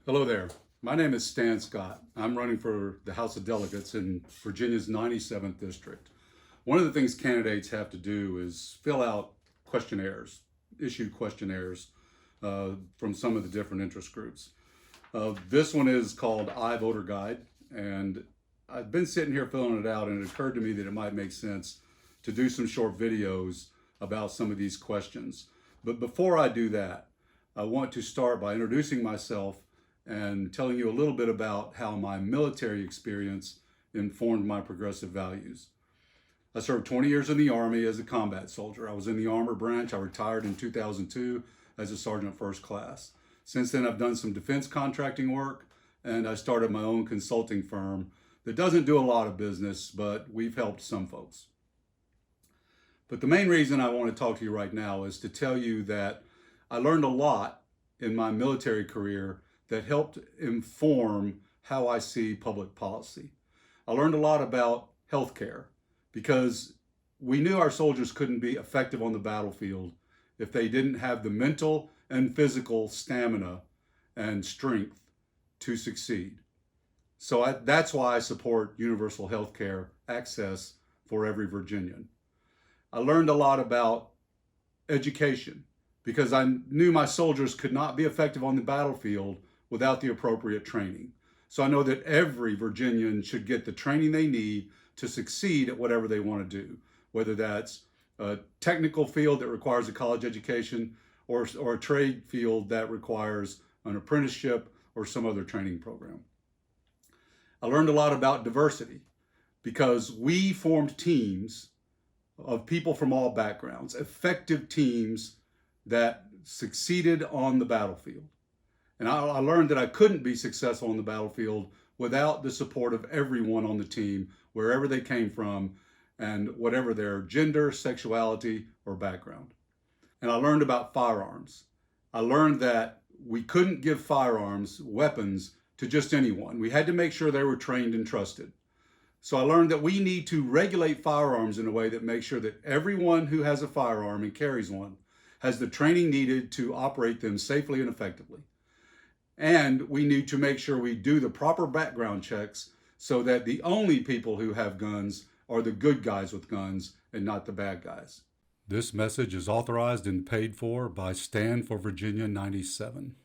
Hello there. My name is Stan Scott. I'm running for the House of Delegates in Virginia's 97th District. One of the things candidates have to do is fill out questionnaires, issue questionnaires from some of the different interest groups. This one is called iVoter Guide, and I've been sitting here filling it out, and it occurred to me that it might make sense to do some short videos about some of these questions. But before I do that, I want to start by introducing myself and telling you a little bit about how my military experience informed my progressive values. I served 20 years in the Army as a combat soldier. I was in the Armor Branch. I retired in 2002 as a Sergeant First Class. Since then, I've done some defense contracting work, and I started my own consulting firm that doesn't do a lot of business, but we've helped some folks. But the main reason I want to talk to you right now is to tell you that I learned a lot in my military career that helped inform how I see public policy. I learned a lot about healthcare because we knew our soldiers couldn't be effective on the battlefield if they didn't have the mental and physical stamina and strength to succeed. So that's why I support universal healthcare access for every Virginian. I learned a lot about education because I knew my soldiers could not be effective on the battlefield without the appropriate training. So I know that every Virginian should get the training they need to succeed at whatever they want to do, whether that's a technical field that requires a college education or a trade field that requires an apprenticeship or some other training program. I learned a lot about diversity because we formed teams of people from all backgrounds, effective teams that succeeded on the battlefield. And I learned that I couldn't be successful on the battlefield without the support of everyone on the team, wherever they came from and whatever their gender, sexuality, or background. And I learned about firearms. I learned that we couldn't give firearms, weapons, to just anyone. We had to make sure they were trained and trusted. So I learned that we need to regulate firearms in a way that makes sure that everyone who has a firearm and carries one has the training needed to operate them safely and effectively. And we need to make sure we do the proper background checks so that the only people who have guns are the good guys with guns and not the bad guys. This message is authorized and paid for by Stand for Virginia 97.